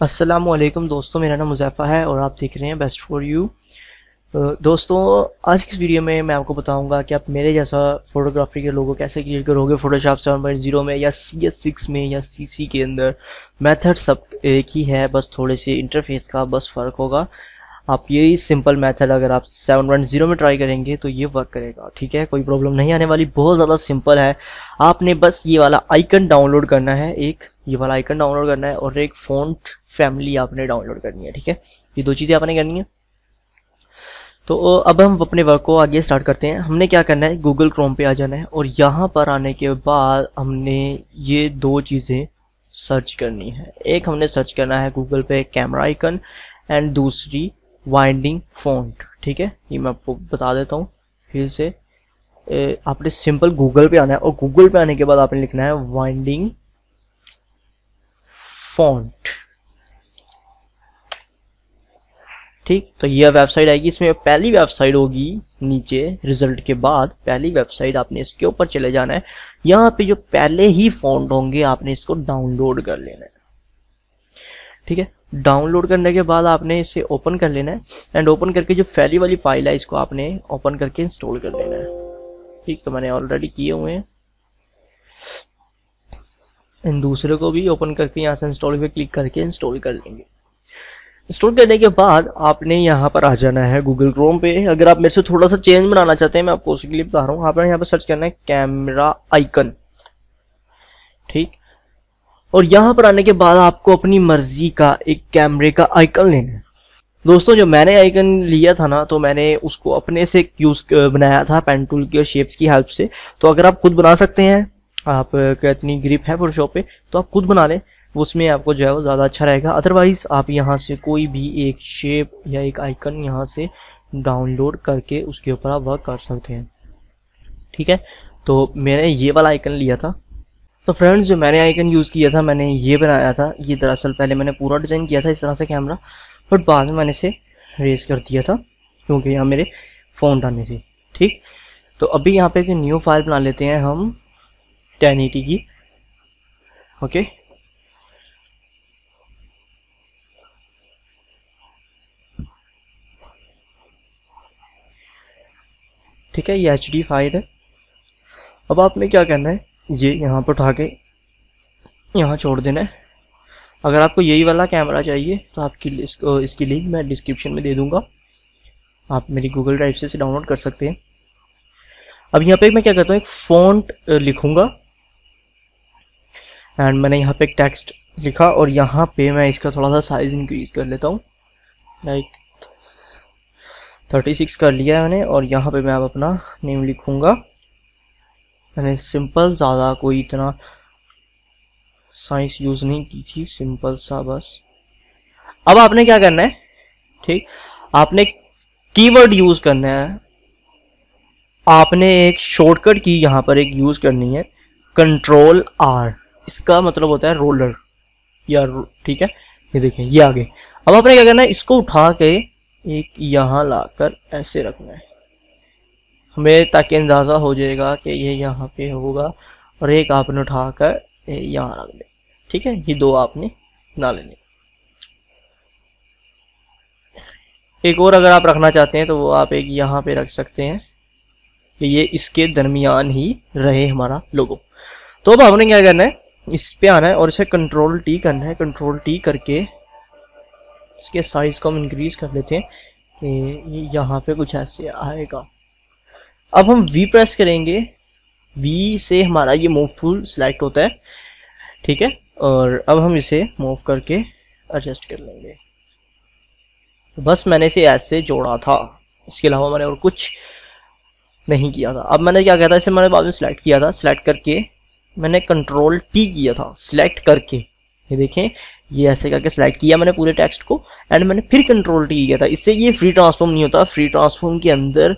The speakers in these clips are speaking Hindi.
अस्सलामुअलैकुम दोस्तों, मेरा नाम मुज़फ़्फ़र है और आप देख रहे हैं बेस्ट फॉर यू। दोस्तों, आज की इस वीडियो में मैं आपको बताऊंगा कि आप मेरे जैसा फोटोग्राफी के लोगो कैसे क्रिएट करोगे फोटोशॉप 7.0 में या CS6 में या CC के अंदर। मेथड सब एक ही है, बस थोड़े से इंटरफेस का बस फ़र्क होगा। आप यही सिंपल मेथड अगर आप 7.0 में ट्राई करेंगे तो ये वर्क करेगा, ठीक है। कोई प्रॉब्लम नहीं आने वाली, बहुत ज़्यादा सिंपल है। आपने बस ये वाला आइकन डाउनलोड करना है, ये वाला आइकन डाउनलोड करना है और एक फ़ॉन्ट फैमिली आपने डाउनलोड करनी है, ठीक है। ये दो चीज़ें आपने करनी है। तो अब हम अपने वर्क को आगे स्टार्ट करते हैं। हमने क्या करना है, गूगल क्रोम पे आ जाना है और यहाँ पर आने के बाद हमने ये दो चीज़ें सर्च करनी है। एक हमने सर्च करना है गूगल पे कैमरा आइकन एंड दूसरी वाइंडिंग फ़ॉन्ट, ठीक है। ये मैं आपको बता देता हूँ फिर से। आपने सिंपल गूगल पे आना है और गूगल पे आने के बाद आपने लिखना है वाइंडिंग फ़ॉन्ट, ठीक। तो यह वेबसाइट आएगी, इसमें पहली वेबसाइट होगी नीचे रिजल्ट के बाद पहली वेबसाइट, आपने इसके ऊपर चले जाना है। यहाँ पे जो पहले ही फ़ॉन्ट होंगे आपने इसको डाउनलोड कर लेना है, ठीक है। डाउनलोड करने के बाद आपने इसे ओपन कर लेना है एंड ओपन करके जो पहली वाली फाइल है इसको आपने ओपन करके इंस्टॉल कर लेना है, ठीक। तो मैंने ऑलरेडी किए हुए हैं। इन दूसरे को भी ओपन करके यहाँ से इंस्टॉल पे क्लिक करके इंस्टॉल कर लेंगे। इंस्टॉल करने के बाद आपने यहाँ पर आ जाना है गूगल क्रोम पे। अगर आप मेरे से थोड़ा सा चेंज बनाना चाहते हैं, मैं आपको उसके लिए बता रहा हूँ। आपने यहाँ पर सर्च करना है कैमरा आइकन, ठीक। और यहाँ पर आने के बाद आपको अपनी मर्जी का एक कैमरे का आइकन लेना है। दोस्तों, जो मैंने आइकन लिया था ना, तो मैंने उसको अपने से यूज बनाया था पेन टूल की और शेप्स की हेल्प से। तो अगर आप खुद बना सकते हैं, आप इतनी ग्रिप है फोटोशॉप पे, तो आप खुद बना लें, उसमें आपको जो है वो ज़्यादा अच्छा रहेगा। अदरवाइज़ आप यहाँ से कोई भी एक शेप या एक आइकन यहाँ से डाउनलोड करके उसके ऊपर आप वर्क कर सकते हैं, ठीक है। तो मैंने ये वाला आइकन लिया था। तो फ्रेंड्स, जो मैंने आइकन यूज़ किया था, मैंने ये बनाया था। ये दरअसल पहले मैंने पूरा डिज़ाइन किया था इस तरह से कैमरा, बट बाद में मैंने इसे रेस कर दिया था क्योंकि यहाँ मेरे फ़ोन आने थे, ठीक। तो अभी यहाँ पे एक न्यू फाइल बना लेते हैं हम 1080 की, ओके। ठीक है, ये HD फाइल है। अब आपने क्या करना है, ये यहाँ पर उठा के यहाँ छोड़ देना है। अगर आपको यही वाला कैमरा चाहिए तो आपकी इसकी लिंक मैं डिस्क्रिप्शन में दे दूँगा, आप मेरी गूगल ड्राइव से इसे डाउनलोड कर सकते हैं। अब यहाँ पे मैं क्या करता हूँ, एक फ़ॉन्ट लिखूँगा एंड मैंने यहाँ पे एक टेक्स्ट लिखा और यहाँ पे मैं इसका थोड़ा सा साइज़ इंक्रीज कर लेता हूँ, लाइक 36 कर लिया है मैंने। और यहाँ पे मैं अब अपना नेम लिखूँगा। मैंने सिंपल, ज़्यादा कोई इतना साइंस यूज़ नहीं की थी, सिंपल सा बस। अब आपने क्या करना है, ठीक, आपने कीवर्ड यूज़ करना है। आपने एक शॉर्टकट की यहाँ पर एक यूज़ करनी है, Ctrl+R। इसका मतलब होता है रोलर या ठीक है। ये देखें, ये आगे। अब आपने क्या करना है, इसको उठा के एक यहाँ लाकर ऐसे रखना है हमें, ताकि अंदाज़ा हो जाएगा कि ये यहाँ पे होगा। और एक आपने उठाकर यहाँ रख दे, ठीक है। ये दो आपने ना लेने। एक और अगर आप रखना चाहते हैं तो वो आप एक यहाँ पे रख सकते हैं कि ये इसके दरमियान ही रहे हमारा लोगो। तो अब आपने क्या करना है, इस पे आना है और इसे Ctrl+T करना है। Ctrl+T करके इसके साइज को हम इंक्रीज कर लेते हैं कि यहाँ पे कुछ ऐसे आएगा। अब हम V प्रेस करेंगे, V से हमारा ये मूव टूल सिलेक्ट होता है, ठीक है। और अब हम इसे मूव करके एडजस्ट कर लेंगे। तो बस मैंने इसे ऐसे जोड़ा था, इसके अलावा मैंने और कुछ नहीं किया था। अब मैंने क्या किया था, इसे मैंने बाद में सिलेक्ट किया था। सिलेक्ट करके मैंने Ctrl+T किया था, सिलेक्ट करके, ये देखें, ये ऐसे करके सिलेक्ट किया मैंने पूरे टेक्स्ट को एंड मैंने फिर Ctrl+T किया था। इससे ये फ्री ट्रांसफॉर्म नहीं होता। फ्री ट्रांसफॉर्म के अंदर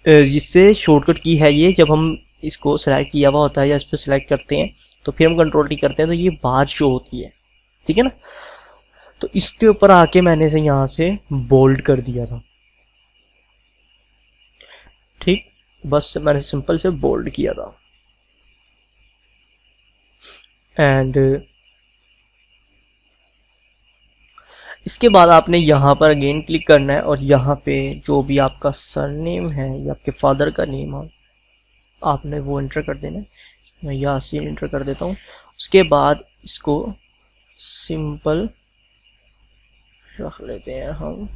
जिससे शॉर्टकट की है ये, जब हम इसको सिलेक्ट किया हुआ होता है या इस पर सिलेक्ट करते हैं तो फिर हम Ctrl+T करते हैं तो ये बार शो होती है, ठीक है ना। तो इसके ऊपर आके मैंने इसे यहाँ से बोल्ड कर दिया था, ठीक। बस मैंने सिंपल से बोल्ड किया था एंड इसके बाद आपने यहाँ पर अगेन क्लिक करना है और यहाँ पे जो भी आपका सरनेम है या आपके फादर का नेम है आपने वो एंटर कर देना है। मैं यासीन एंटर कर देता हूँ। उसके बाद इसको सिंपल रख लेते हैं हम,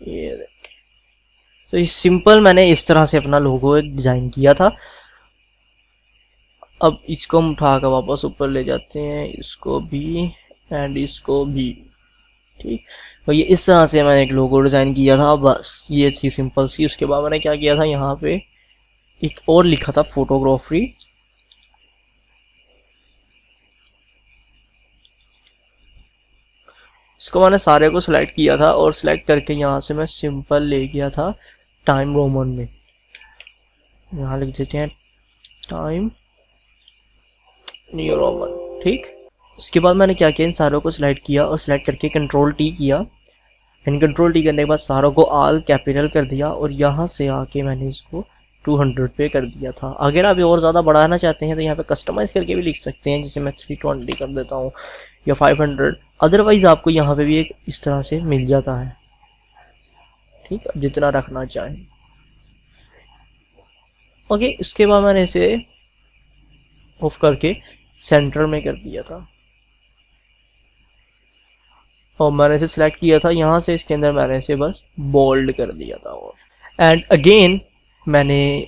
ये देखिए। तो इस सिंपल मैंने इस तरह से अपना लोगो एक डिज़ाइन किया था। अब इसको हम उठा कर वापस ऊपर ले जाते हैं, इसको भी एंड इसको भी, ठीक। तो ये इस तरह से मैंने एक लोगो डिज़ाइन किया था, बस ये थी सिंपल सी। उसके बाद मैंने क्या किया था, यहाँ पे एक और लिखा था फोटोग्राफी। इसको मैंने सारे को सिलेक्ट किया था और सिलेक्ट करके यहाँ से मैं सिंपल ले गया था टाइम रोमन में। यहाँ लिख देते हैं टाइम न्यू रोमन, ठीक। इसके बाद मैंने क्या किया, इन सारों को सिलेक्ट किया और सिलेक्ट करके कंट्रोल टी किया। एंड कंट्रोल टी करने के बाद सारों को ऑल कैपिटल कर दिया और यहाँ से आके मैंने इसको 200 पे कर दिया था। अगर आप और ज़्यादा बढ़ाना चाहते हैं तो यहाँ पे कस्टमाइज़ करके भी लिख सकते हैं, जिसे मैं 320 कर देता हूँ या 500। अदरवाइज आपको यहाँ पे भी एक इस तरह से मिल जाता है, ठीक, जितना रखना चाहें। ओके, उसके बाद मैंने इसे ऑफ करके सेंटर में कर दिया था और मैंने इसे सिलेक्ट किया था यहाँ से, इसके अंदर मैंने इसे बस बोल्ड कर दिया था। और एंड अगेन मैंने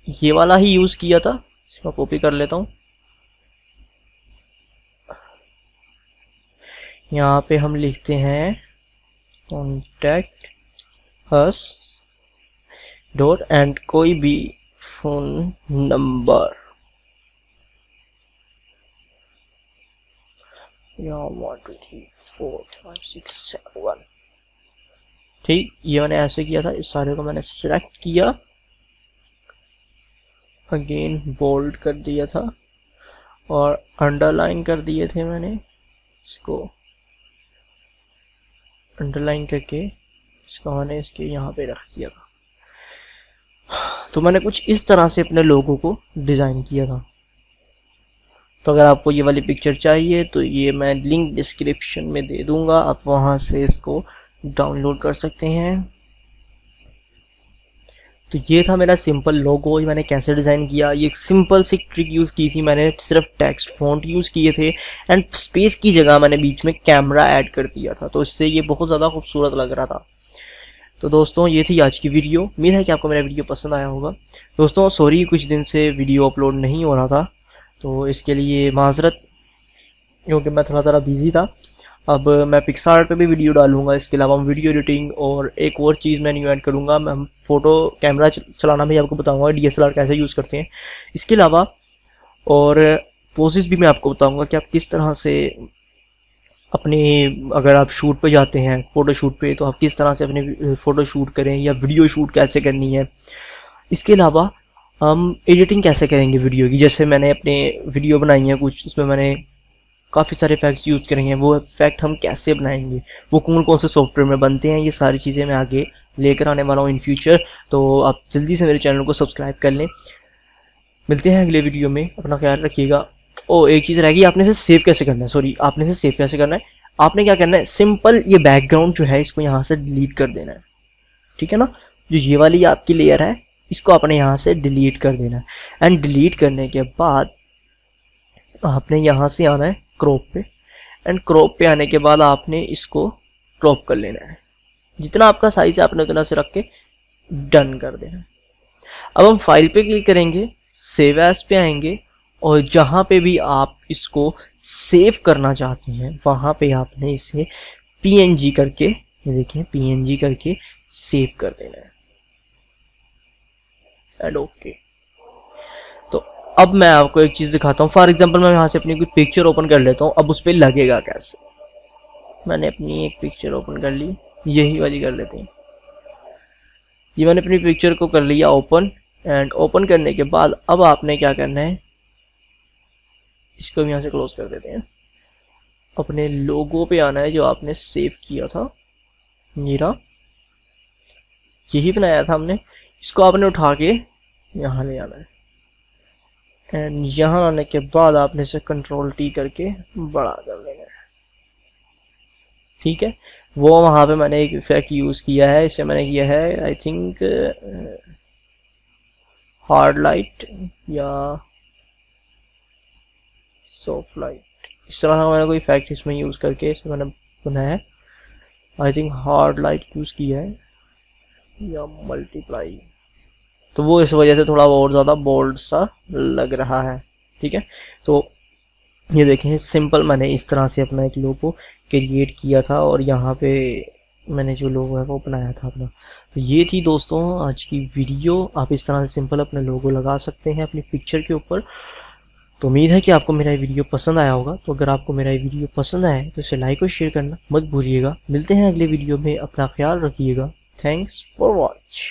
ये वाला ही यूज़ किया था, इसको कॉपी कर लेता हूँ। यहाँ पे हम लिखते हैं कॉन्टैक्ट अस डॉट एंड कोई भी फोन नंबर या 1 2 3 4 5 6 7 1, ठीक। ये मैंने ऐसे किया था। इस सारे को मैंने सिलेक्ट किया, अगेन बोल्ड कर दिया था और अंडरलाइन कर दिए थे मैंने। इसको अंडरलाइन करके इसको मैंने इसके यहाँ पे रख दिया था। तो मैंने कुछ इस तरह से अपने लोगों को डिज़ाइन किया था। तो अगर आपको ये वाली पिक्चर चाहिए तो ये मैं लिंक डिस्क्रिप्शन में दे दूंगा, आप वहाँ से इसको डाउनलोड कर सकते हैं। तो ये था मेरा सिंपल लोगो, मैंने कैसे डिज़ाइन किया। ये एक सिंपल सी ट्रिक यूज़ की थी मैंने, सिर्फ टेक्स्ट फॉन्ट यूज़ किए थे एंड स्पेस की जगह मैंने बीच में कैमरा ऐड कर दिया था, तो इससे ये बहुत ज़्यादा खूबसूरत लग रहा था। तो दोस्तों ये थी आज की वीडियो। उम्मीद है कि आपको मेरा वीडियो पसंद आया होगा। दोस्तों सॉरी कुछ दिन से वीडियो अपलोड नहीं हो रहा था, तो इसके लिए माजरत, क्योंकि मैं थोड़ा ज़रा बिजी था। अब मैं पिक्सार्ट पे भी वीडियो डालूंगा, इसके अलावा हम वीडियो एडिटिंग और एक और चीज़ मैं न्यू ऐड करूँगा। मैं फ़ोटो कैमरा चलाना भी आपको बताऊँगा, DSLR कैसे यूज़ करते हैं। इसके अलावा और पोजेस भी मैं आपको बताऊँगा कि आप किस तरह से अपने, अगर आप शूट पे जाते हैं फ़ोटो शूट पे, तो आप किस तरह से अपने फ़ोटो शूट करें या वीडियो शूट कैसे करनी है। इसके अलावा हम एडिटिंग कैसे करेंगे वीडियो की, जैसे मैंने अपने वीडियो बनाई है कुछ, उसमें मैंने काफ़ी सारे इफेक्ट्स यूज़ करेंगे, वो इफेक्ट हम कैसे बनाएंगे, वो कौन से सॉफ्टवेयर में बनते हैं, ये सारी चीज़ें मैं आगे लेकर आने वाला हूँ इन फ्यूचर। तो आप जल्दी से मेरे चैनल को सब्सक्राइब कर लें। मिलते हैं अगले वीडियो में, अपना ख्याल रखिएगा। एक चीज़ रहेगी, आपने इसे सेव कैसे करना है, सॉरी आपने इसे सेव कैसे करना है। आपने क्या करना है, सिंपल ये बैकग्राउंड जो है इसको यहाँ से डिलीट कर देना है, ठीक है ना। जो ये वाली आपकी लेयर है इसको आपने यहाँ से डिलीट कर देना है। एंड डिलीट करने के बाद आपने यहाँ से आना है क्रॉप पे, एंड क्रॉप पे आने के बाद आपने इसको क्रॉप कर लेना है, जितना आपका साइज है आपने उतना से रख के डन कर देना है। अब हम फाइल पे क्लिक करेंगे, सेव एज पे आएंगे और जहाँ पे भी आप इसको सेव करना चाहते हैं वहाँ पे आपने इसे PNG करके, ये देखिए PNG करके सेव कर देना है एंड ओके। तो अब मैं आपको एक चीज़ दिखाता हूँ। फॉर एग्जांपल मैं यहाँ से अपनी कोई पिक्चर ओपन कर लेता हूँ, अब उस पर लगेगा कैसे। मैंने अपनी एक पिक्चर ओपन कर ली, यही वाली कर लेते हैं। ये मैंने अपनी पिक्चर को कर लिया ओपन, एंड ओपन करने के बाद अब आपने क्या करना है, इसको भी यहाँ से क्लोज कर देते हैं। अपने लोगो पे आना है जो आपने सेव किया था, मेरा यही बनाया था हमने, इसको आपने उठा के यहाँ ले आना है एंड यहाँ आने के बाद आपने इसे कंट्रोल टी करके बड़ा कर लेना है। ठीक है, वो वहां पे मैंने एक इफेक्ट यूज किया है, इसे मैंने किया है आई थिंक हार्ड लाइट या सॉफ्ट लाइट, इस तरह का मैंने कोई इफेक्ट इसमें यूज करके इसे मैंने बनाया है। I think hard light use किया है या मल्टीप्लाई, तो वो इस वजह से थोड़ा और ज़्यादा बोल्ड सा लग रहा है। ठीक है, तो ये देखें सिंपल मैंने इस तरह से अपना एक लोगो क्रिएट किया था और यहाँ पे मैंने जो लोगो है वो बनाया था अपना। तो ये थी दोस्तों आज की वीडियो। आप इस तरह से सिंपल अपने लोगो लगा सकते हैं अपनी पिक्चर के ऊपर। तो उम्मीद है कि आपको मेरा वीडियो पसंद आया होगा। तो अगर आपको मेरा वीडियो पसंद आया तो इसे लाइक और शेयर करना मत भूलिएगा। मिलते हैं अगले वीडियो में, अपना ख्याल रखिएगा। Thanks for watch.